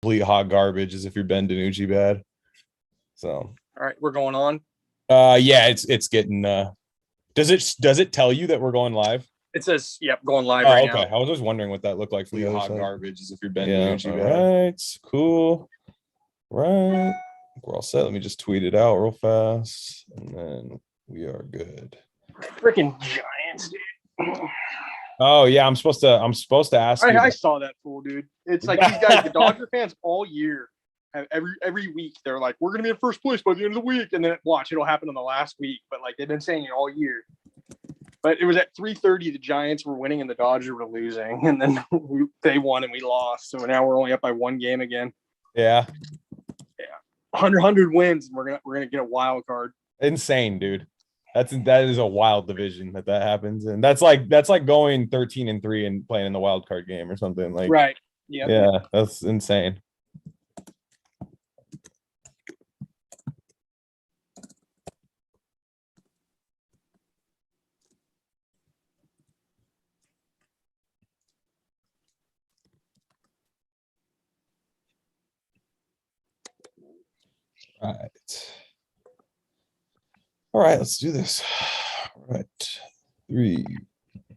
complete hot garbage as if you're Ben DiNucci bad. So all right, we're going on. Yeah, it's getting does it tell you that we're going live? It says, yep, going live right now. I was just wondering what that looked like for the hot garbage as if you're Ben DiNucci bad. All right, cool. Right. We're all set. Let me just tweet it out real fast. And then we are good. Freaking Giants, dude. Oh yeah, I'm supposed to ask you. I saw that fool, dude. It's like these guys, the Dodger fans all year, every week they're like, we're gonna be in first place by the end of the week, and then watch, it'll happen in the last week. But like they've been saying it all year. But it was at 3:30, the Giants were winning and the Dodgers were losing, and then they won and we lost. So now we're only up by one game again. Yeah. 100 wins, and we're gonna get a wild card. Insane, dude. That is a wild division that happens, and that's like going 13-3 and playing in the wild card game or something like. Right. Yep. Yeah, that's insane. All right, let's do this. All right, 3,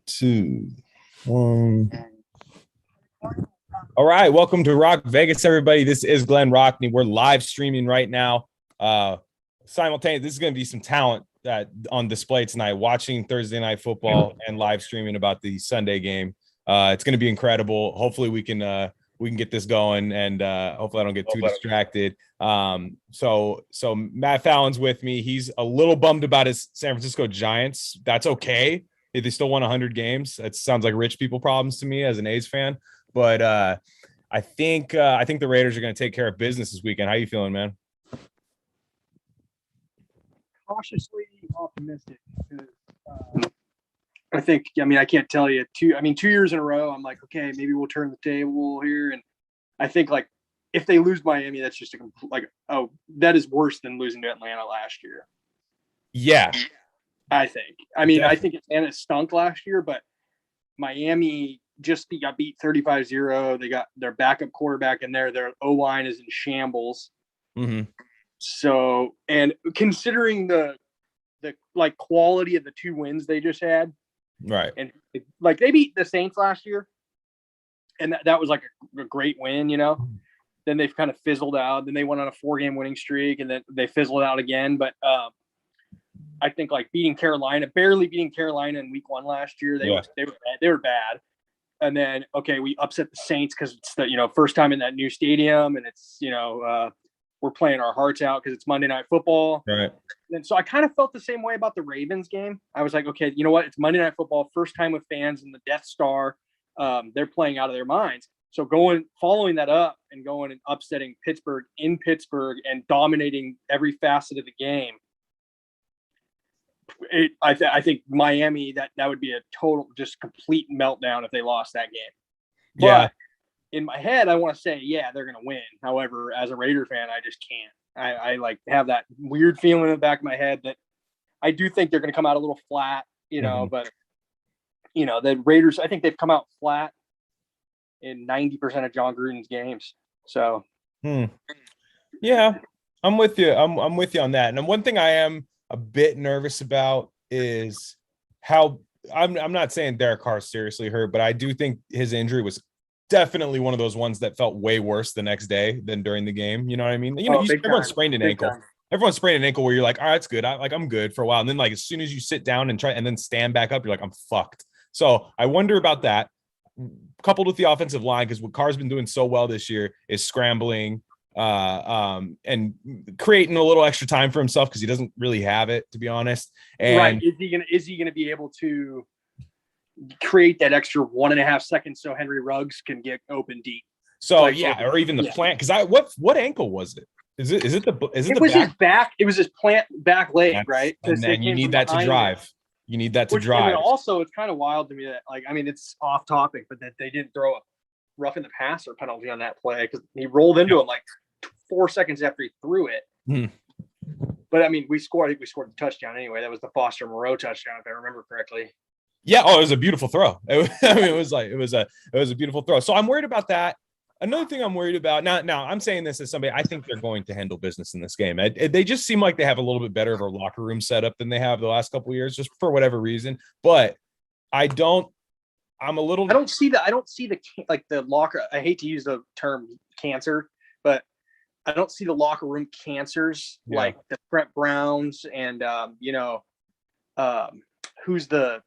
2, 1. All right, welcome to Rock Vegas, everybody. This is Glen Rockney. We're live streaming right now. Simultaneously, this is going to be some talent on display tonight, watching Thursday Night Football and live streaming about the Sunday game. It's going to be incredible. Hopefully we can get this going, and hopefully I don't get too distracted. So Matt Fallon's with me. He's a little bummed about his San Francisco Giants. That's okay. They still won 100 games. That sounds like rich people problems to me as an A's fan. But I think the Raiders are going to take care of business this weekend. How you feeling, man? Cautiously optimistic. I can't tell you 2 years in a row, I'm like, okay, maybe we'll turn the table here. And I think like if they lose Miami, that's just that is worse than losing to Atlanta last year. Yeah. I think. I think Atlanta stunk last year, but Miami just got beat 35-0. They got their backup quarterback in there. Their O-line is in shambles. Mm-hmm. So, and considering the like quality of the 2 wins they just had, right? And like they beat the Saints last year, and that was like a great win, you know. Then they've kind of fizzled out. Then they went on a 4-game winning streak, and then they fizzled out again. But I think like barely beating Carolina in week 1 last year, they were bad. And then we upset the Saints because it's the first time in that new stadium, and it's we're playing our hearts out because it's Monday Night Football. Right. And so I kind of felt the same way about the Ravens game. I was like, okay, you know what? It's Monday Night Football, first time with fans in the Death Star. They're playing out of their minds. So following that up and going and upsetting Pittsburgh in Pittsburgh and dominating every facet of the game. I think Miami, that would be a total, just complete meltdown if they lost that game. Yeah. But in my head, I want to say, yeah, they're going to win. However, as a Raider fan, I just can't. I like have that weird feeling in the back of my head that I do think they're going to come out a little flat, but the Raiders, I think they've come out flat in 90% of John Gruden's games. So, yeah, I'm with you. I'm with you on that. And one thing I am a bit nervous about is how I'm not saying Derek Carr's seriously hurt, but I do think his injury was definitely one of those ones that felt way worse the next day than during the game. You know what I mean? Everyone sprained an ankle. Everyone sprained an ankle where you're like, all right, it's good. I'm good for a while. And then like, as soon as you sit down and try and then stand back up, you're like, I'm fucked. So I wonder about that, coupled with the offensive line, because what Carr's been doing so well this year is scrambling and creating a little extra time for himself because he doesn't really have it, to be honest. And right. Is he gonna be able to create that extra 1.5 seconds so Henry Ruggs can get open deep? So or even the plant, because what ankle was it? Is it his back? It was his plant back leg, right? And then you need that to drive. You need that to drive. And also, it's kind of wild to me that, like, I mean, it's off topic, but that they didn't throw a roughing the passer penalty on that play because he rolled into him like 4 seconds after he threw it. But I mean, we scored the touchdown anyway. That was the Foster Moreau touchdown, if I remember correctly. Yeah. Oh, it was a beautiful throw. It was a beautiful throw. So I'm worried about that. Another thing I'm worried about now, I'm saying this as somebody, I think they're going to handle business in this game. They just seem like they have a little bit better of a locker room setup than they have the last couple of years, just for whatever reason. But I'm a little. I don't see the like the locker. I hate to use the term cancer, but I don't see the locker room cancers like the Brett Browns and who's the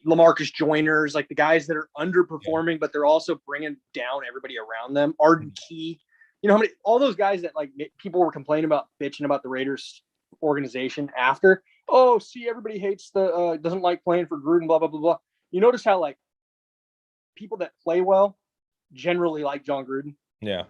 LaMarcus Joyners, like the guys that are underperforming, but they're also bringing down everybody around them. Arden Key, you know how many all those guys that like people were complaining about, bitching about the Raiders organization after. Oh, see, everybody hates doesn't like playing for Gruden, blah blah blah blah. You notice how like people that play well generally like John Gruden. Yeah.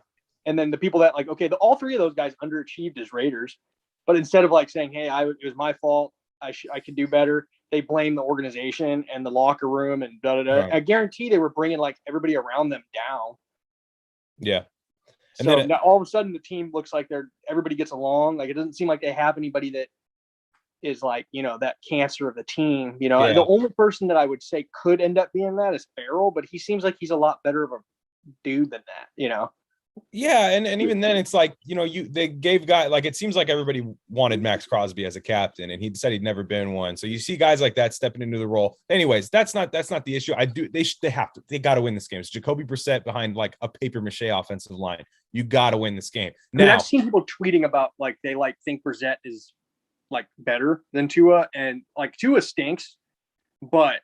And then the people that like, okay, all three of those guys underachieved as Raiders, but instead of like saying, hey, it was my fault, I could do better, they blame the organization and the locker room and da da da. Right. I guarantee they were bringing like everybody around them down. Yeah. And so now all of a sudden the team looks like everybody gets along. Like it doesn't seem like they have anybody that is like, that cancer of the team. The only person that I would say could end up being that is Farrell, but he seems like he's a lot better of a dude than that, Yeah, and even then it's like, they gave guy like it seems like everybody wanted Max Crosby as a captain, and he said he'd never been one. So you see guys like that stepping into the role. Anyways, that's not the issue. They got to win this game. It's Jacoby Brissett behind like a paper mache offensive line. You got to win this game. Now, I've seen people tweeting about like they like think Brissett is like better than Tua, and like Tua stinks, but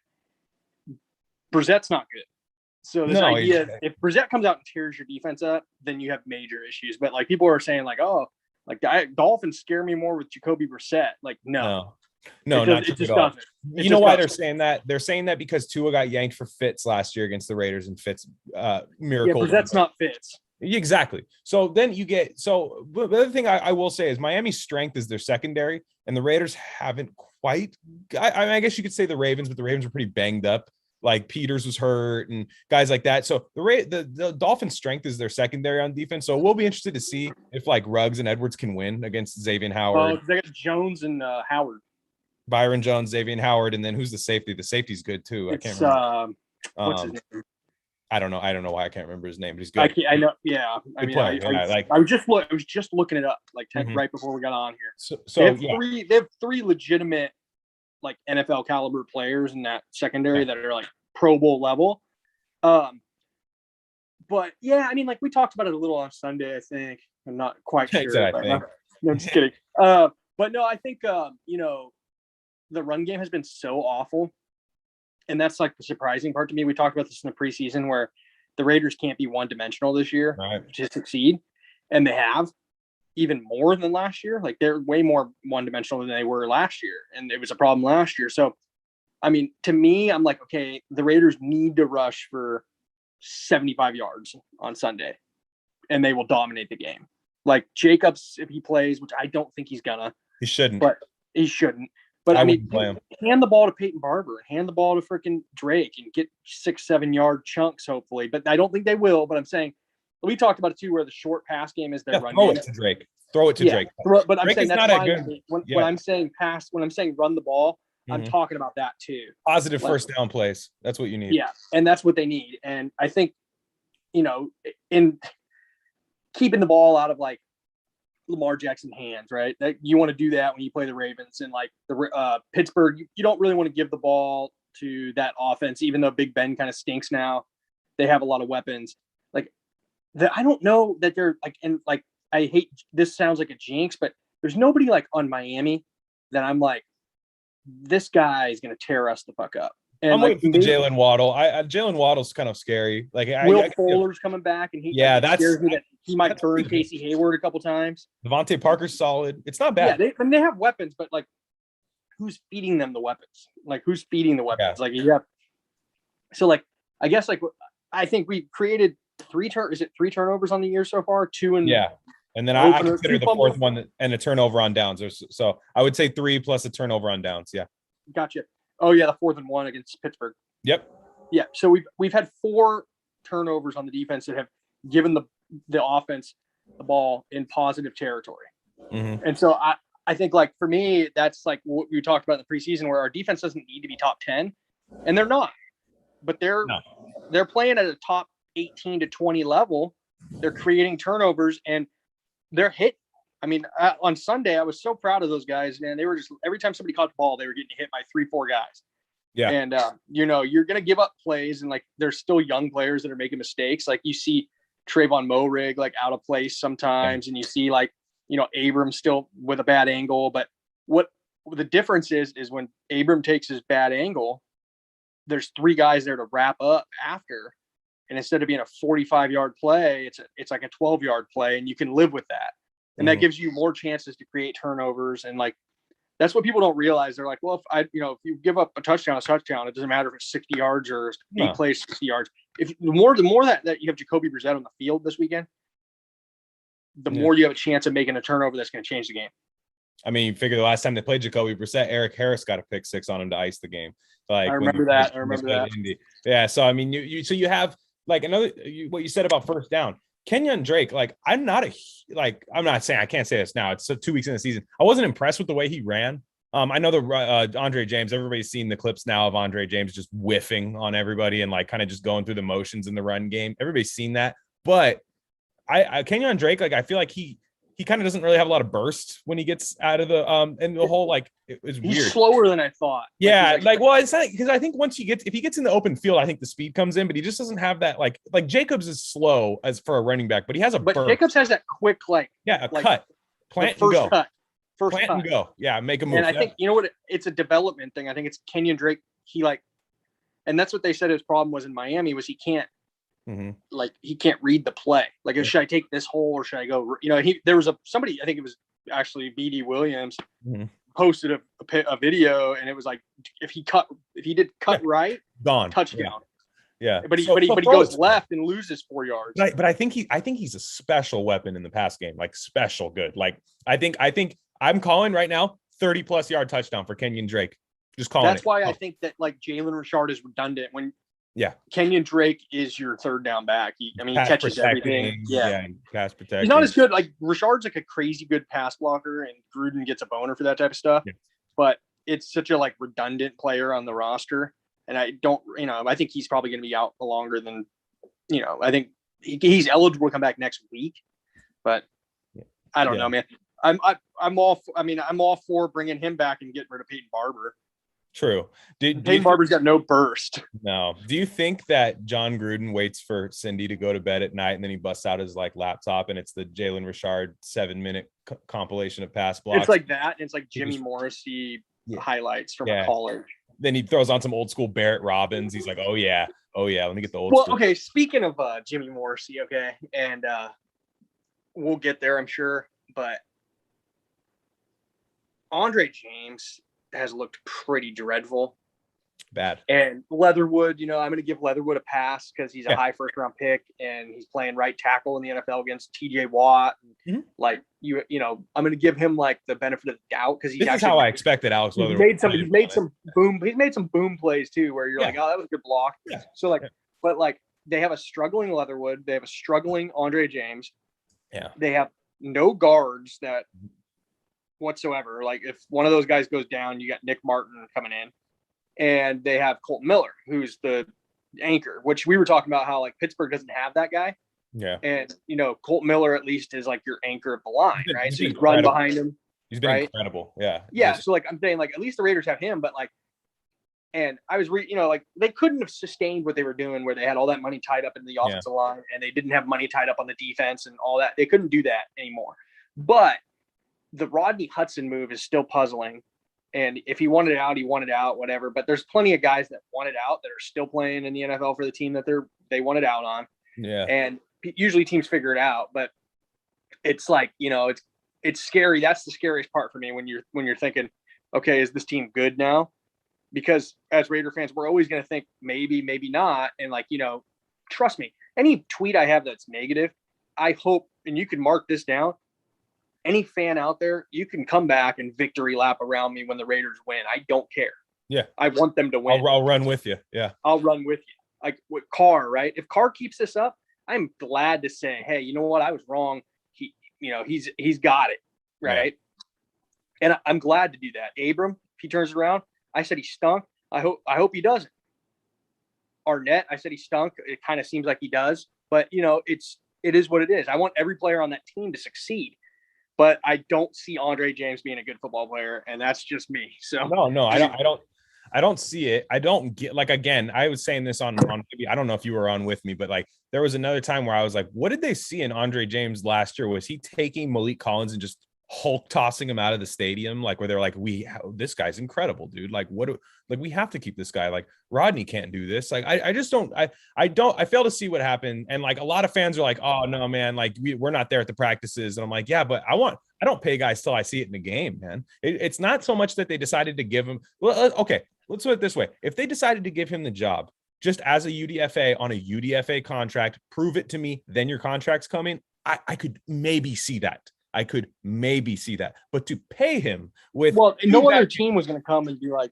Brissett's not good. So this idea, if Brissett comes out and tears your defense up, then you have major issues. But like people are saying, like, oh, like Dolphins scare me more with Jacoby Brissett. Like, no, not it just at all. doesn't. You know why they're saying that? They're saying that because Tua got yanked for Fitz last year against the Raiders, and Fitz miracle. Yeah, Brissett's not Fitz. Exactly. So then the other thing I will say is Miami's strength is their secondary, and the Raiders haven't quite. I guess you could say the Ravens, but the Ravens were pretty banged up. Like Peters was hurt and guys like that. So the Dolphins' strength is their secondary on defense. So we'll be interested to see if like Ruggs and Edwards can win against Xavier Howard. They got Jones and Howard. Byron Jones, Xavier Howard, and then who's the safety? The safety's good too. I can't remember. What's his name? I don't know why I can't remember his name, but he's good. I know. Yeah. I was just looking it up like right before we got on here. They have three legitimate like NFL caliber players in that secondary that are like Pro Bowl level. But yeah, I mean, like we talked about it a little on Sunday, I think. I'm not quite sure. No, I'm just kidding. But no, I think, the run game has been so awful. And that's like the surprising part to me. We talked about this in the preseason where the Raiders can't be one-dimensional this year to succeed. And they have. Even more than last year. Like they're way more one-dimensional than they were last year. And it was a problem last year. So, I mean, to me, I'm like, okay, the Raiders need to rush for 75 yards on Sunday and they will dominate the game. Like Jacobs, if he plays, which I don't think he's gonna. He shouldn't. But he shouldn't. But I mean, hand the ball to Peyton Barber, hand the ball to freaking Drake and get 6-7 yard chunks, hopefully. But I don't think they will. But I'm saying, we talked about it too, where the short pass game is their run game. Throw it to Drake. But I'm saying that's fine. When I'm saying when I'm saying run the ball, I'm talking about that too. Positive first down plays. That's what you need. Yeah, and that's what they need. And I think, in keeping the ball out of like Lamar Jackson's hands, right? That you want to do that when you play the Ravens and like the Pittsburgh. You don't really want to give the ball to that offense, even though Big Ben kind of stinks now. They have a lot of weapons. I don't know that they're like, and like, I hate this sounds like a jinx, but there's nobody like on Miami that I'm like, this guy is going to tear us the fuck up. And I'm waiting for Jalen Waddle. Jalen Waddle's kind of scary. Like Will Fuller's coming back, and scares me that he might burn Casey Hayward a couple times. Devontae Parker's solid. It's not bad. Yeah, they have weapons, but like, who's feeding them the weapons? Like, who's feeding the weapons? Yeah. Like, you have. So like, I guess like I think we created three turnovers on the year so far? Two and and then I consider the fourth one and a turnover on downs. So I would say 3 plus a turnover on downs. Yeah. Gotcha. Oh yeah, the 4th and 1 against Pittsburgh. Yep. Yeah. So we've had 4 turnovers on the defense that have given the offense the ball in positive territory. Mm-hmm. And so I think like for me, that's like what we talked about in the preseason, where our defense doesn't need to be top 10, and they're not, but they're playing at a top 18 to 20 level, they're creating turnovers and they're hit. I mean, on Sunday, I was so proud of those guys, man. They were just, every time somebody caught the ball, they were getting hit by 3-4 guys. Yeah. And, you know, you're going to give up plays, and like, there's still young players that are making mistakes. Like you see Trayvon Moehrig, like out of place sometimes. And you see like, you know, Abram still with a bad angle. But what the difference is when Abram takes his bad angle, there's 3 guys there to wrap up after. And instead of being a 45-yard play, it's like a 12-yard play, and you can live with that. And that gives you more chances to create turnovers. And like, that's what people don't realize. They're like, well, if you give up a touchdown, it's a touchdown. It doesn't matter if it's 60 yards or 8 plays, 60 yards. If the more that you have Jacoby Brissett on the field this weekend, the more you have a chance of making a turnover that's going to change the game. I mean, you figure the last time they played Jacoby Brissett, Eric Harris got a pick 6 on him to ice the game. Like I remember that. Yeah. So I mean, you have like what you said about first down. Kenyon Drake, like I'm not saying, I can't say this now. It's 2 weeks in the season. I wasn't impressed with the way he ran. I know the Andre James, everybody's seen the clips now of Andre James just whiffing on everybody and like kind of just going through the motions in the run game. Everybody's seen that. But Kenyon Drake, like I feel like he kind of doesn't really have a lot of burst when he gets out of the and the whole like it's weird. He's slower than I thought. Yeah, well, it's not because I think if he gets in the open field, I think the speed comes in, but he just doesn't have that like Jacobs is slow as for a running back, but he has a burst. Jacobs has that quick cut, plant and go, plant and go. Yeah, make a move. And I think you know what? It's a development thing. I think it's Kenyon Drake. And that's what they said his problem was in Miami was he can't. He can't read the play. Like, should I take this hole or should I go? You know, there was somebody, I think it was actually BD Williams, posted a video, and it was like if he did cut right, gone touchdown. Yeah. But he goes left and loses 4 yards. Right, but I think he's a special weapon in the pass game, like special good. Like I think I'm calling right now 30+ yard touchdown for Kenyon Drake. Just calling. That's why I think that like Jalen Richard is redundant when. Yeah, Kenyon Drake is your third down back. He catches everything. Yeah, pass protecting. He's not as good. Like Richard's like a crazy good pass blocker, and Gruden gets a boner for that type of stuff. Yeah. But it's such a like redundant player on the roster, and I don't. I think he's probably going to be out longer than. I think he's eligible to come back next week, but I don't know, man. I'm all for bringing him back and getting rid of Peyton Barber. True. Peyton Barber's got no burst. No. Do you think that John Gruden waits for Cindy to go to bed at night and then he busts out his like laptop and it's the Jalen Richard 7-minute compilation of pass blocks? It's like that. It's like Jimmy Morrissey highlights from college. Then he throws on some old school Barrett Robbins. He's like, oh yeah. Let me get the old school. Okay. Speaking of Jimmy Morrissey, okay, and we'll get there, I'm sure, but Andre James has looked pretty dreadful. Bad. And Leatherwood, I'm going to give Leatherwood a pass because he's a high first round pick and he's playing right tackle in the NFL against TJ Watt. Like I'm going to give him like the benefit of the doubt because this is how I expected Alex Leatherwood. He's made some boom plays too, where you're like, oh, that was a good block. Yeah. So but they have a struggling Leatherwood. They have a struggling Andre James. Yeah. They have no guards that whatsoever. Like if one of those guys goes down, you got Nick Martin coming in, and they have Colton Miller, who's the anchor, which we were talking about how like Pittsburgh doesn't have that guy. Yeah. And Colton Miller at least is like your anchor of the line, right? So you run behind him. He's been incredible. Yeah. Yeah. So like I'm saying, like at least the Raiders have him, but like, and I was like they couldn't have sustained what they were doing where they had all that money tied up in the offensive line and they didn't have money tied up on the defense and all that. They couldn't do that anymore. But the Rodney Hudson move is still puzzling. And if he wanted out, he wanted out, whatever. But there's plenty of guys that wanted out that are still playing in the NFL for the team that they wanted out on. Yeah. And usually teams figure it out, but it's like, it's scary. That's the scariest part for me when you're thinking, okay, is this team good now? Because as Raider fans, we're always going to think maybe, maybe not. And like, trust me, any tweet I have that's negative, I hope, and you can mark this down, any fan out there, you can come back and victory lap around me when the Raiders win. I don't care. Yeah. I want them to win. I'll run with you. Yeah. I'll run with you. Like with Carr, right? If Carr keeps this up, I'm glad to say, hey, you know what? I was wrong. He's got it. Right. Yeah. And I'm glad to do that. Abram, if he turns around, I said he stunk. I hope he doesn't. Arnett, I said he stunk. It kind of seems like he does, but it is what it is. I want every player on that team to succeed, but I don't see Andre James being a good football player, and that's just me. So no, I don't see it. I don't get, like, again, I was saying this on maybe, I don't know if you were on with me, but like there was another time where I was like, what did they see in Andre James last year? Was he taking Malik Collins and just Hulk tossing him out of the stadium? Like, where they're like, this guy's incredible, dude. Like, we have to keep this guy. Like, Rodney can't do this. Like, I just don't, I fail to see what happened. And like, a lot of fans are like, oh no, man, like we're not there at the practices. And I'm like, yeah, but I don't pay guys till I see it in the game, man. It's not so much that they decided to give him. Well, okay, let's put it this way. If they decided to give him the job just as a UDFA on a UDFA contract, prove it to me, then your contract's coming. I could maybe see that. But to pay him with, no other team was going to come and be like,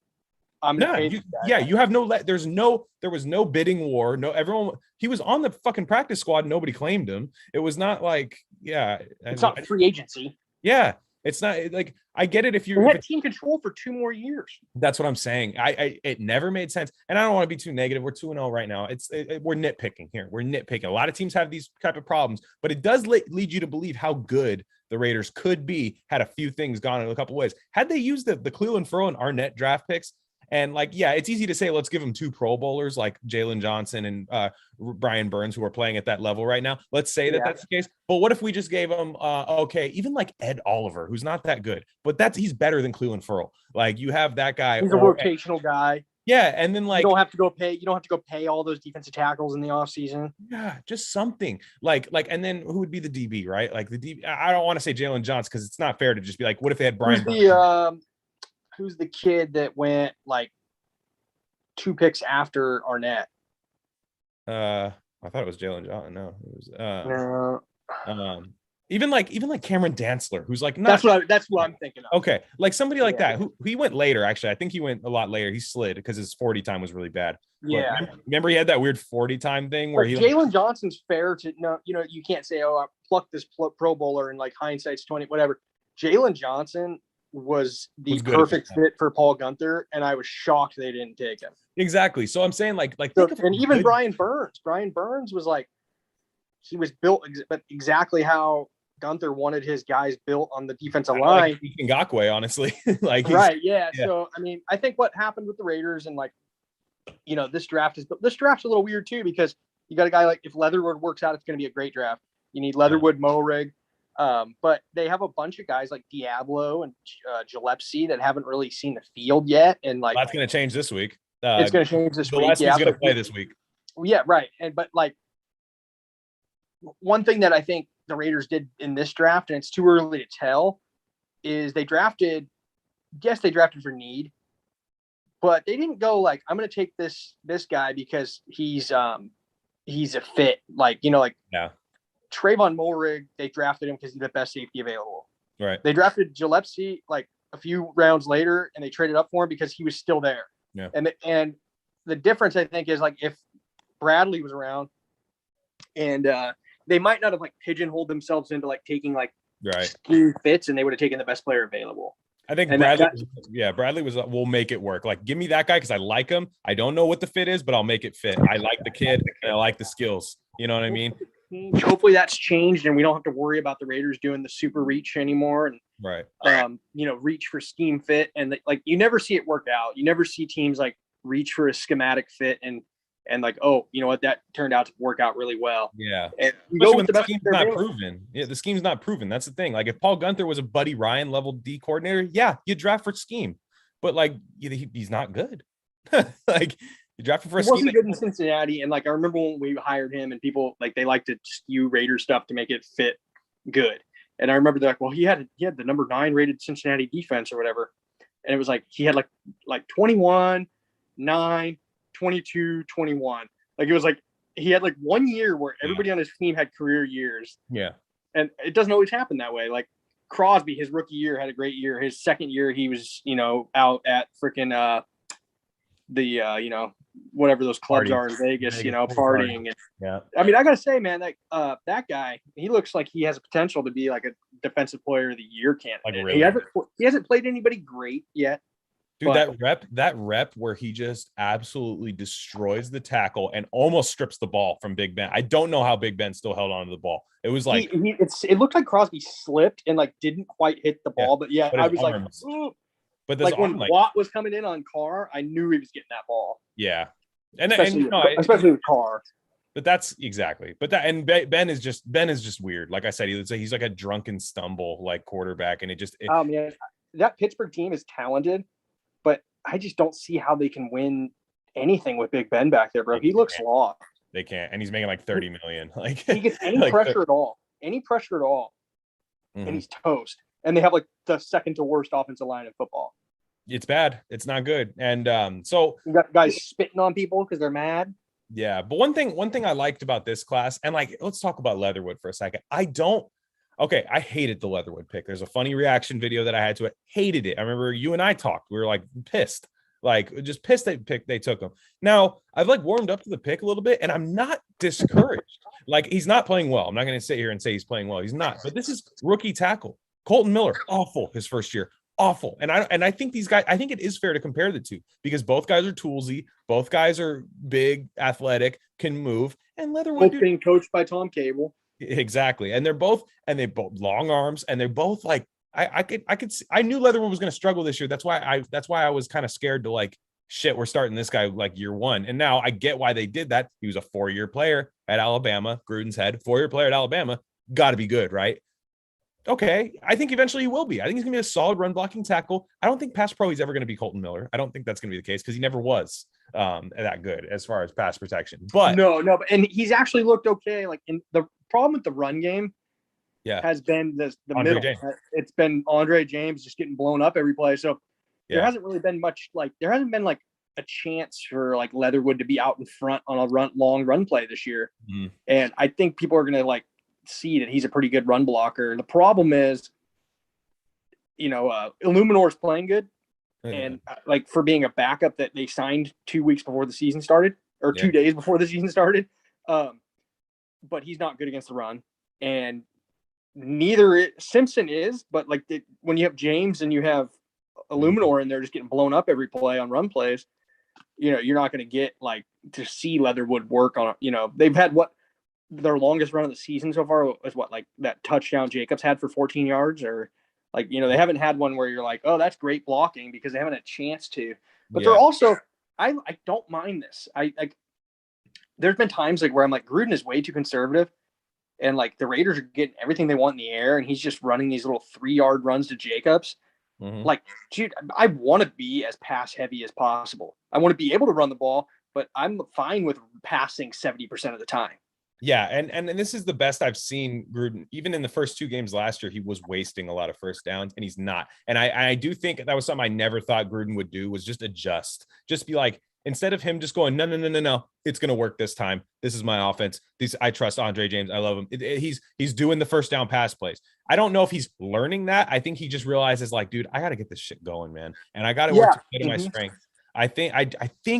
I'm going to pay this guy. Yeah, you have there was no bidding war. No, everyone, he was on the fucking practice squad. Nobody claimed him. It was not like, it's not free agency. Yeah, it's not like, I get it if you had team control for 2 more years. That's what I'm saying. It never made sense, and I don't want to be too negative. We're 2-0 right now. We're nitpicking here. We're nitpicking. A lot of teams have these type of problems, but it does lead you to believe how good the Raiders could be had a few things gone in a couple ways. Had they used the Cleveland Furrow and Arnett draft picks, and like, yeah, it's easy to say, let's give them 2 Pro Bowlers like Jalen Johnson and Brian Burns, who are playing at that level right now. Let's say that's the case. But what if we just gave them, even like Ed Oliver, who's not that good, but he's better than Cleveland Furrow. Like, you have that guy. He's a rotational guy. Yeah, and then like, you don't have to go pay all those defensive tackles in the offseason. Yeah, just something like, and then who would be the DB, right? Like the DB. I don't want to say Jalen Johnson because it's not fair to just be like, what if they had Brian? Who's the kid that went like 2 picks after Arnett? I thought it was Jalen Johnson. No, it was even like Cameron Dantzler, who's like, not, that's what I'm thinking of. Okay, like somebody like that who he went later. Actually, I think he went a lot later. He slid because his 40 time was really bad. Yeah, remember he had that weird 40 time thing where Jalen Johnson's fair to no, you can't say, oh, I plucked this Pro Bowler and like hindsight's 20, whatever. Jalen Johnson was the perfect fit for Paul Gunther, and I was shocked they didn't take him. Exactly. So I'm saying like and even Brian Burns was like, he was built exactly how Gunther wanted his guys built on the defensive line. Like Ngakwe, honestly. Like, right. Yeah. So, I mean, I think what happened with the Raiders and like, this draft's a little weird too, because you got a guy like, if Leatherwood works out, it's going to be a great draft. You need Leatherwood, Morig. But they have a bunch of guys like Diablo and Gillespie that haven't really seen the field yet. And like, that's going to change this week. It's going to change this week. Gillespie's going to play this week. Yeah. Right. But like, one thing that I think the Raiders did in this draft, and it's too early to tell, is they drafted for need, but they didn't go like, I'm going to take this guy because he's a fit. Like, Trayvon Mulrig, they drafted him because he's the best safety available. Right. They drafted Gillespie like a few rounds later, and they traded up for him because he was still there. Yeah. And the difference, I think, is like if Bradley was around, and they might not have like pigeonholed themselves into like taking like scheme fits, and they would have taken the best player available. I think Bradley was we'll make it work. Like, give me that guy because I like him. I don't know what the fit is, but I'll make it fit. I like the kid and I like the skills. You know what I mean? Hopefully that's changed, and we don't have to worry about the Raiders doing the super reach anymore. And reach for scheme fit, and like you never see it work out. You never see teams like reach for a schematic fit and like, oh, you know what, that turned out to work out really well. Yeah. And especially when the scheme's not proven. Yeah, the scheme's not proven. That's the thing. Like, if Paul Gunther was a Buddy Ryan level D coordinator, yeah, you draft for scheme. But like, he's not good. Like, you draft for a scheme. He wasn't good in Cincinnati, and like I remember when we hired him, and people like they like to skew Raider stuff to make it fit good. And I remember they're like, well, he had the number 9 rated Cincinnati defense or whatever, and it was like he had like 21, 9. 22, 21. Like, it was like he had like 1 year where everybody on his team had career years. Yeah. And it doesn't always happen that way. Like Crosby, his rookie year had a great year. His second year, he was, out at freaking whatever those clubs are in Vegas, partying. And, yeah. I mean, I gotta say, man, that guy, he looks like he has a potential to be like a defensive player of the year candidate. Like, really? He hasn't played anybody great yet. Dude, that rep where he just absolutely destroys the tackle and almost strips the ball from Big Ben. I don't know how Big Ben still held on to the ball. It was like it looked like Crosby slipped and like didn't quite hit the ball, but I was arms, like, ooh. But like when Watt was coming in on Carr, I knew he was getting that ball. Yeah, especially with Carr. But that's exactly. But Ben is just weird. Like I said, he's like a drunken stumble like quarterback, and oh man, that Pittsburgh team is talented. But I just don't see how they can win anything with Big Ben back there, bro. He looks lost. They can't, and he's making like 30 million. Like he gets any pressure at all, and he's toast. And they have like the second to worst offensive line in football. It's bad. It's not good. And so you got guys spitting on people because they're mad. Yeah, but one thing I liked about this class, and like let's talk about Leatherwood for a second. I hated the Leatherwood pick. There's a funny reaction video that I had to it. Hated it. I remember you and I talked. We were like pissed. Like just pissed they took him. Now I've like warmed up to the pick a little bit, and I'm not discouraged. Like he's not playing well. I'm not going to sit here and say he's playing well. He's not. But this is rookie tackle. Colton Miller, awful his first year. Awful. And I think these guys, I think it is fair to compare the two because both guys are toolsy. Both guys are big, athletic, can move. And Leatherwood being coached by Tom Cable. Exactly. And they both long arms, and they're both like I knew Leatherwood was going to struggle this year. That's why I was kind of scared to like, shit, we're starting this guy like year one. And now I get why they did that. He was a 4-year player at Alabama, Gruden's head, 4-year player at Alabama, got to be good, right? Okay, I think eventually he will be. I think he's going to be a solid run blocking tackle. I don't think pass pro he's ever going to be Colton Miller. I don't think that's going to be the case because he never was that good as far as pass protection. But and he's actually looked okay. Like in the problem with the run game, has been the Andre middle. James. It's been Andre James just getting blown up every play. So there hasn't really been much there hasn't been like a chance for like Leatherwood to be out in front on a long run play this year. Mm-hmm. And I think people are going to like see that he's a pretty good run blocker. The problem is, Illuminor's playing good. Mm-hmm. And like for being a backup that they signed 2 weeks before the season started or 2 days before the season started. But he's not good against the run. And Simpson is, but like when you have James and you have Illuminor in there just getting blown up every play on run plays, you're not going to get like to see Leatherwood work on, they've had their longest run of the season so far is like that touchdown Jacobs had for 14 yards or like, they haven't had one where you're like, oh, that's great blocking because they haven't had a chance to, but they're also, I don't mind this. There's been times like where I'm like, Gruden is way too conservative and like the Raiders are getting everything they want in the air. And he's just running these little 3-yard runs to Jacobs. Mm-hmm. Like, dude, I want to be as pass heavy as possible. I want to be able to run the ball, but I'm fine with passing 70% of the time. Yeah, and this is the best I've seen Gruden. Even in the first 2 games last year, he was wasting a lot of first downs, and he's not. And I do think that was something I never thought Gruden would do, was just adjust. Just be like, instead of him just going, no, it's going to work this time. This is my offense. I trust Andre James. I love him. He's doing the first down pass plays. I don't know if he's learning that. I think he just realizes like, dude, I got to get this shit going, man. And I got to work to get my strength. I think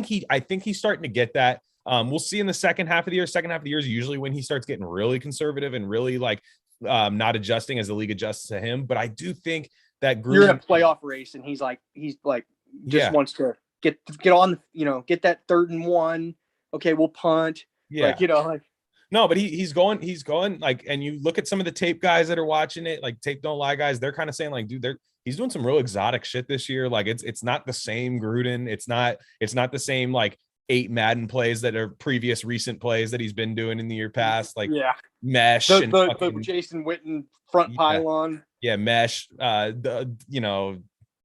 he's starting to get that. We'll see in the second half of the year. Second half of the year is usually when he starts getting really conservative and really like not adjusting as the league adjusts to him. But I do think that Gruden, you're in a playoff race, and he's like wants to get on, get that 3rd and 1. Okay, we'll punt. Yeah, no, but he's going like, and you look at some of the tape guys that are watching it, like tape don't lie guys. They're kind of saying like, dude, he's doing some real exotic shit this year. Like it's not the same Gruden. It's not the same like 8 Madden plays that are previous recent plays that he's been doing in the year past, like mesh and the Jason Witten front pylon. Yeah, mesh. They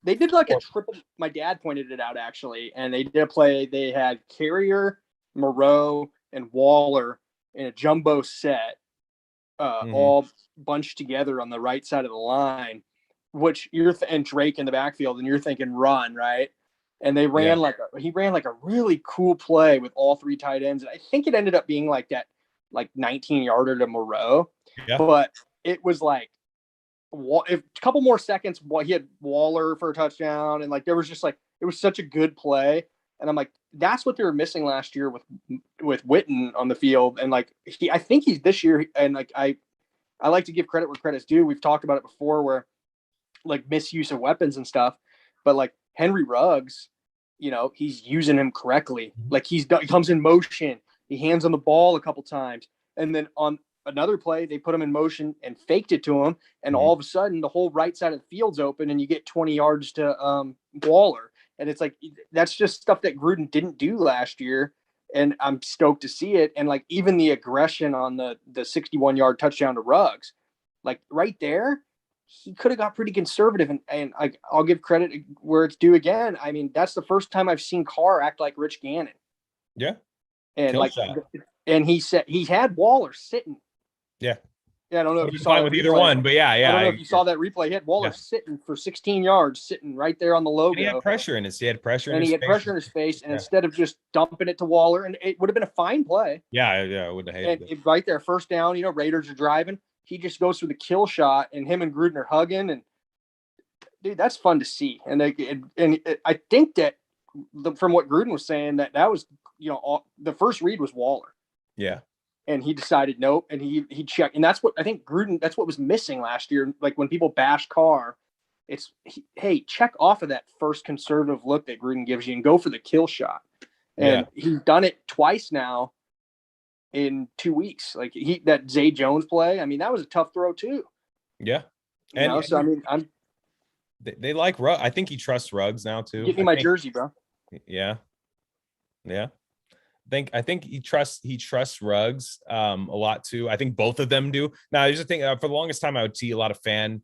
did like a triple. My dad pointed it out actually, and they did a play. They had Carrier, Moreau, and Waller in a jumbo set, all bunched together on the right side of the line, which and Drake in the backfield, and you're thinking run, right? And they ran he ran like a really cool play with all 3 tight ends. And I think it ended up being like that, like 19-yarder to Moreau. Yeah. But it was like a couple more seconds. He had Waller for a touchdown. And like, there was just like, it was such a good play. And I'm like, that's what they were missing last year with Witten on the field. And like, I think he's this year. And like, I like to give credit where credit's due. We've talked about it before where like misuse of weapons and stuff, but like, Henry Ruggs, he's using him correctly. Like he comes in motion, he hands him the ball a couple times, and then on another play they put him in motion and faked it to him, and all of a sudden the whole right side of the field's open, and you get 20 yards to Waller, and it's like that's just stuff that Gruden didn't do last year, and I'm stoked to see it. And like even the aggression on the 61-yard touchdown to Ruggs, like right there, he could have got pretty conservative, and I'll give credit where it's due again. I mean, that's the first time I've seen Carr act like Rich Gannon. Yeah. And Kill like, shot. and he said he had Waller sitting. Yeah. Yeah, I don't know if you saw fine with either one, but yeah. I don't know if you saw that replay. He had Waller sitting for 16 yards, sitting right there on the logo. And he had pressure in his. He had pressure in his face, and instead of just dumping it to Waller, and it would have been a fine play. Yeah, I wouldn't have hated it. Right there, first down. Raiders are driving. He just goes for the kill shot, and him and Gruden are hugging, and dude, that's fun to see. And I think that from what Gruden was saying, that was the first read was Waller. Yeah. And he decided nope, and he checked, and that's what I think Gruden. That's what was missing last year. Like when people bash Carr, it's hey, check off of that first conservative look that Gruden gives you and go for the kill shot. And he's done it twice now in 2 weeks. Like that Zay Jones play. I mean, that was a tough throw too. Yeah, so I mean, they like Ruggs. I think he trusts Ruggs now too. Give me my jersey, bro. Yeah. I think he trusts Ruggs a lot too. I think both of them do. Now, there's a thing for the longest time I would see a lot of fan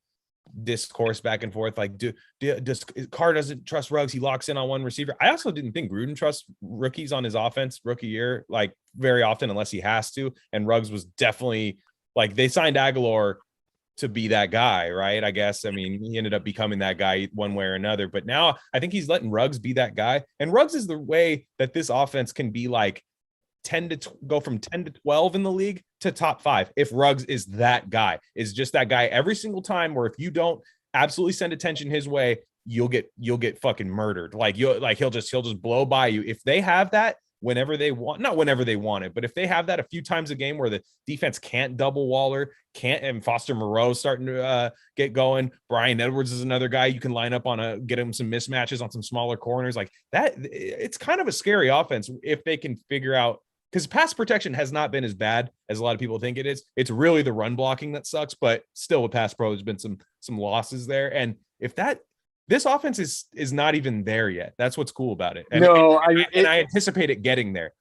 discourse back and forth like, does Carr doesn't trust Ruggs? He locks in on one receiver. I also didn't think Gruden trusts rookies on his offense rookie year like very often unless he has to. And Ruggs was definitely like they signed Aguilar to be that guy, right? I guess. I mean, he ended up becoming that guy one way or another, but now I think he's letting Ruggs be that guy. And Ruggs is the way that this offense can be like go from 10 to 12 in the league to top 5. If Ruggs is that guy, is just that guy every single time, where if you don't absolutely send attention his way, you'll get fucking murdered. Like he'll just blow by you. If they have that, whenever they want, not whenever they want it, but if they have that a few times a game where the defense can't double Waller, and Foster Moreau starting to get going. Brian Edwards is another guy you can line up get him some mismatches on some smaller corners like that. It's kind of a scary offense if they can figure out, because pass protection has not been as bad as a lot of people think it is. It's really the run blocking that sucks, but still with pass pro, there's been some losses there. And if this offense is not even there yet. That's what's cool about it. And, I anticipate it getting there.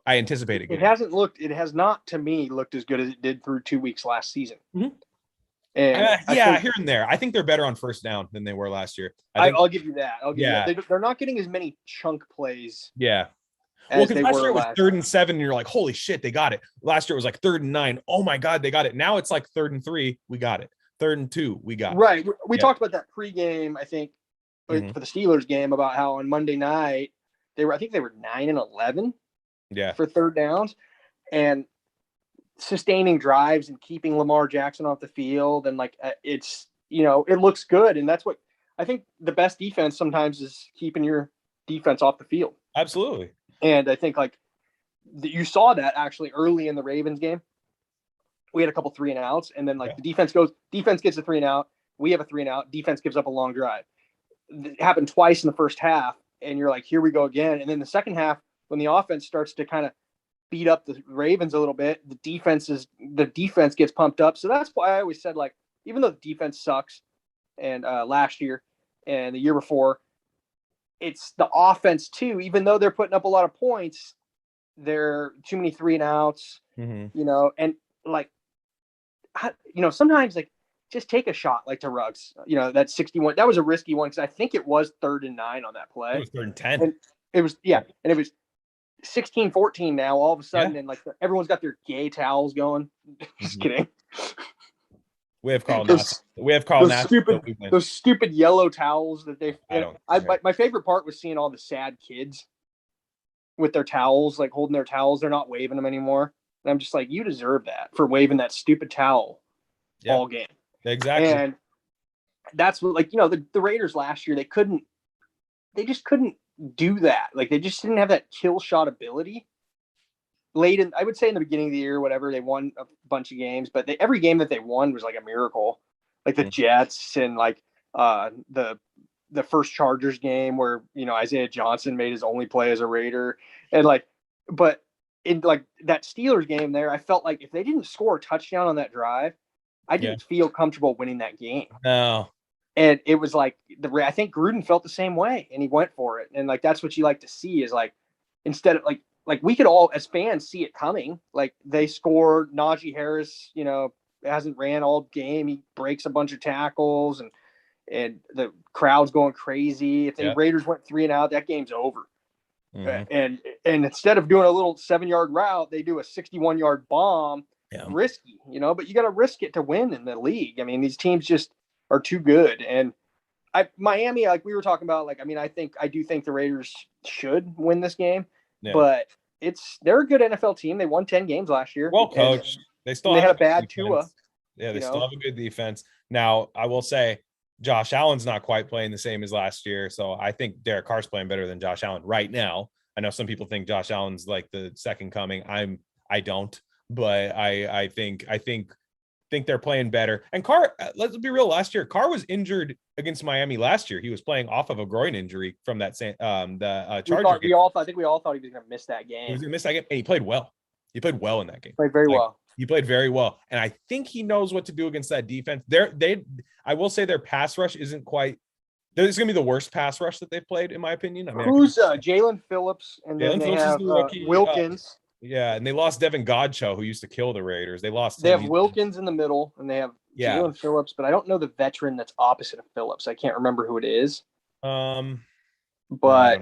It has not to me looked as good as it did through 2 weeks last season. Mm-hmm. And here and there. I think they're better on first down than they were last year. I'll give you that. They're not getting as many chunk plays. Yeah. Well, because last year it was 3rd and 7, and you're like, holy shit, they got it. Last year it was like 3rd and 9. Oh my God, they got it. Now it's like 3rd and 3, we got it. 3rd and 2, we got it. Right. We talked about that pregame, I think, for the Steelers game, about how on Monday night they were 9 and 11 for third downs, and sustaining drives and keeping Lamar Jackson off the field. And like, it's, it looks good. And that's what I think the best defense sometimes is, keeping your defense off the field. Absolutely. And I think like you saw that actually early in the Ravens game. We had a couple 3 and outs, and then the defense gets a 3 and out. We have a 3 and out. Defense gives up a long drive. It happened twice in the first half, and you're like, here we go again. And then the second half, when the offense starts to kind of beat up the Ravens a little bit, the defense gets pumped up. So that's why I always said, like, even though the defense sucks, and last year and the year before, it's the offense too. Even though they're putting up a lot of points, they're too many 3 and outs. Mm-hmm. And like, sometimes like just take a shot like to Ruggs. That 61. That was a risky one because I think it was 3rd and 9 on that play. It was 3rd and 10. And it was and it was 16-14 now. All of a sudden, and like everyone's got their gay towels going. Just kidding. We have Carl Nass. Those stupid yellow towels that they. My favorite part was seeing all the sad kids with their towels, like holding their towels. They're not waving them anymore. And I'm just like, you deserve that for waving that stupid towel all game. Exactly. And that's what, like, the Raiders last year, they just couldn't do that. Like, they just didn't have that kill shot ability. I would say in the beginning of the year, whatever, they won a bunch of games, but every game that they won was like a miracle. Like the Jets and like the the first Chargers game where, Isaiah Johnson made his only play as a Raider. And like, but in like that Steelers game there, I felt like if they didn't score a touchdown on that drive, I didn't feel comfortable winning that game. No. And it was like, I think Gruden felt the same way and he went for it. And like, that's what you like to see is like, instead of like we could all as fans see it coming. Like they scored, Najee Harris, hasn't ran all game. He breaks a bunch of tackles and the crowd's going crazy. If the Raiders went 3 and out, that game's over. Mm-hmm. And instead of doing a little 7-yard route, they do a 61-yard bomb. Risky, but you got to risk it to win in the league. I mean, these teams just are too good. And Miami, like we were talking about, like, I mean, I do think the Raiders should win this game, but they're a good NFL team. They won 10 games last year. Well coached. They had a bad Tua. Yeah, they still have a good defense. Now, I will say Josh Allen's not quite playing the same as last year. So I think Derek Carr's playing better than Josh Allen right now. I know some people think Josh Allen's like the second coming. I don't, but I think they're playing better. And Carr, let's be real, last year, Carr was injured against Miami last year. He was playing off of a groin injury from that Chargers game. I think we all thought he was going to miss that game. He was going to miss that game, and he played well. He played well in that game. Played very well. He played very well, and I think he knows what to do against that defense. I will say their pass rush isn't quite. This is going to be the worst pass rush that they've played, in my opinion. I mean, who's Jalen Phillips, and then they have Wilkins. And they lost Devin Godchaux, who used to kill the Raiders. They have Wilkins in the middle, and they have Jalen Phillips, but I don't know the veteran that's opposite of Phillips. I can't remember who it is. But I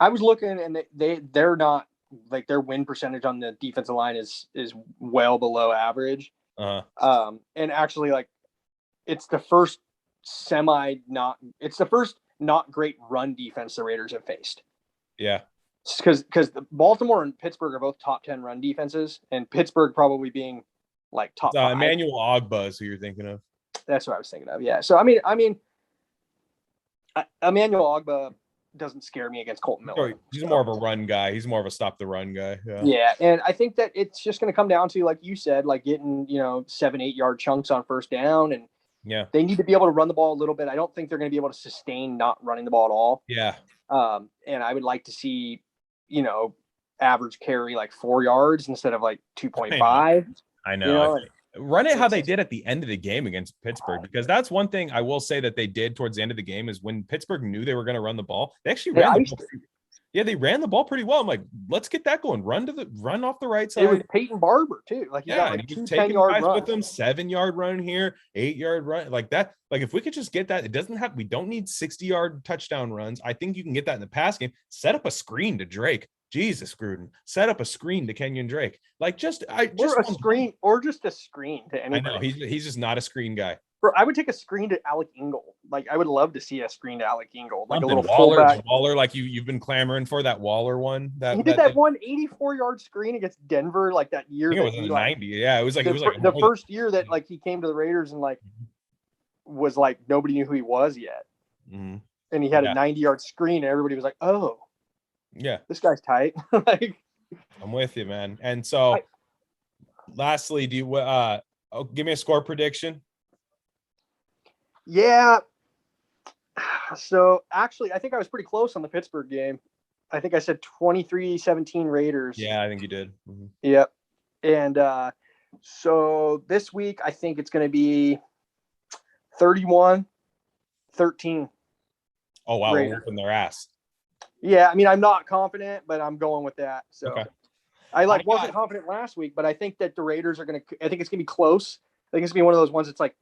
was looking, and they're not. Like their win percentage on the defensive line is well below average. And actually, like it's the first not great run defense the Raiders have faced. Yeah, because Baltimore and Pittsburgh are both top 10 run defenses, and Pittsburgh probably being like top 5. Emmanuel Ogbah is who you're thinking of. That's what I was thinking of. Yeah. So I mean, Emmanuel Ogbah doesn't scare me against Colton Miller. He's more of a run guy. He's more of a stop the run guy. Yeah. And I think that it's just going to come down to, like you said, like getting, 7-8 yard chunks on first down. And they need to be able to run the ball a little bit. I don't think they're going to be able to sustain not running the ball at all. Yeah. And I would like to see, average carry like 4 yards instead of like 2.5. I know. Run it how they did at the end of the game against Pittsburgh, because that's one thing I will say that they did towards the end of the game is when Pittsburgh knew they were going to run the ball, they actually ran the ball. Yeah, they ran the ball pretty well. I'm like, let's get that going. Run off the right side. It was Peyton Barber too. Like he got like 2 10-yard runs with them, 7-yard run here, 8-yard run like that. Like if we could just get that, we don't need 60-yard touchdown runs. I think you can get that in the pass game. Set up a screen to Drake. Jesus, Gruden, set up a screen to Kenyon Drake. Like just a screen to anybody. I know he's just not a screen guy. Bro, I would take a screen to Alec Ingle. Like I would love to see a screen to Alec Ingle, like something. A little fullback. Waller, like you've been clamoring for that Waller one. He did that 84-yard screen against Denver, like that year. It was in the 90. Yeah, it was like the first year that like he came to the Raiders and like was like nobody knew who he was yet, and he had a 90-yard screen, and everybody was like, "Oh, yeah, this guy's tight." Like, I'm with you, man. And so, lastly, do you give me a score prediction? Yeah. So actually, I think I was pretty close on the Pittsburgh game. I think I said 23-17 Raiders. Yeah, I think you did. Yep. And so this week, I think it's going to be 31-13. Oh, wow. We're whooping their ass. Yeah, I mean, I'm not confident, but I'm going with that. So I wasn't confident last week, but I think that the Raiders are going to – I think it's going to be close. I think it's going to be one of those ones that's like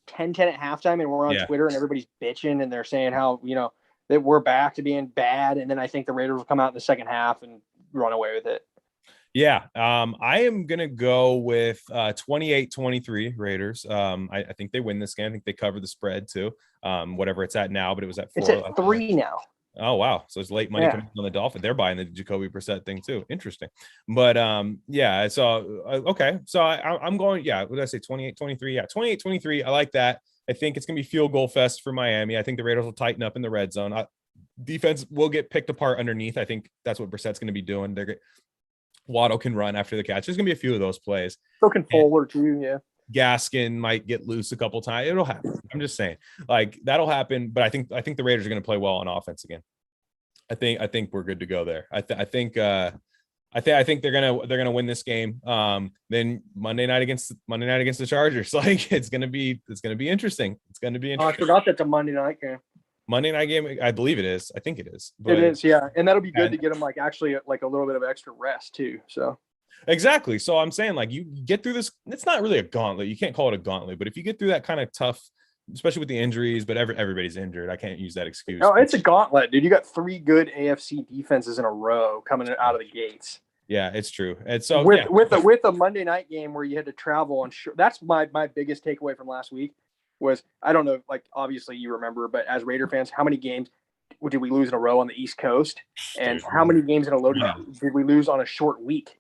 10-10 at halftime, and we're on Twitter, and everybody's bitching, and they're saying how, that we're back to being bad, and then I think the Raiders will come out in the second half and run away with it. Yeah, I am going to go with 28-23 Raiders. I think they win this game. I think they cover the spread too, whatever it's at now, but it was at 4. It's at 3 now. Oh, wow. So it's late money coming on the Dolphins. They're buying the Jacoby Brissett thing too. Interesting. But so, okay. So I'm going, what did I say? 28-23. Yeah, 28-23. I like that. I think it's going to be field goal fest for Miami. I think the Raiders will tighten up in the red zone. Defense will get picked apart underneath. I think that's what Brissett's going to be doing. Waddle can run after the catch. There's going to be a few of those plays. So can Fuller too, yeah. Gaskin might get loose a couple times. It'll happen. I'm just saying, like that'll happen. But I think the Raiders are going to play well on offense again. I think we're good to go there. I think they're gonna win this game. Then Monday night against the Chargers, like it's gonna be interesting. It's gonna be interesting. I forgot that's a Monday night game. Monday night game, I believe it is. I think it is. It is, yeah, and that'll be good to get them like actually like a little bit of extra rest too. So exactly. So I'm saying like you get through this. It's not really a gauntlet. You can't call it a gauntlet, but if you get through that kind of tough, especially with the injuries, but everybody's injured. I can't use that excuse. No, it's a gauntlet, dude. You got 3 good AFC defenses in a row coming out of the gates. Yeah, it's true. And so with a Monday night game where you had to travel on that's my biggest takeaway from last week was, I don't know, like obviously you remember, but as Raider fans, how many games did we lose in a row on the East Coast? And how many games in a row did we lose on a short week?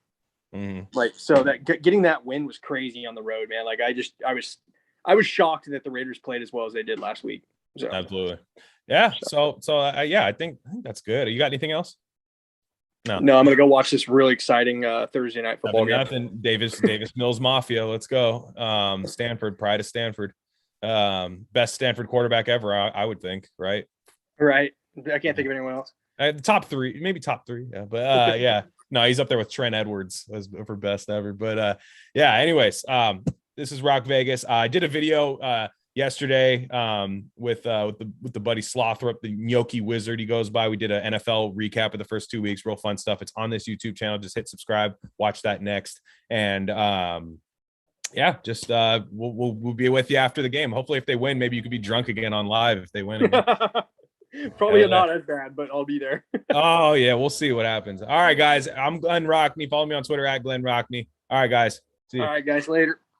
Like, so that getting that win was crazy on the road, man. Like I was shocked that the Raiders played as well as they did last week. So. Absolutely. Yeah. So I think that's good. You got anything else? No, I'm going to go watch this really exciting Thursday night football game. Nothing. Davis Mills Mafia. Let's go. Stanford, pride of Stanford. Best Stanford quarterback ever, I would think, right? Right. I can't think of anyone else. Top 3, maybe top 3. Yeah, but yeah, no, he's up there with Trent Edwards as for best ever. But yeah. Anyways, this is Rock Vegas. I did a video yesterday with the buddy Slothrop, the Gnocchi Wizard. He goes by. We did an NFL recap of the first 2 weeks. Real fun stuff. It's on this YouTube channel. Just hit subscribe. Watch that next. And yeah, just we'll be with you after the game. Hopefully, if they win, maybe you could be drunk again on live if they win again. Probably not as bad, but I'll be there. Oh yeah, we'll see what happens. All right, guys. I'm Glen Rockney. Follow me on Twitter at Glen Rockney. All right, guys. See you. All right, guys. Later.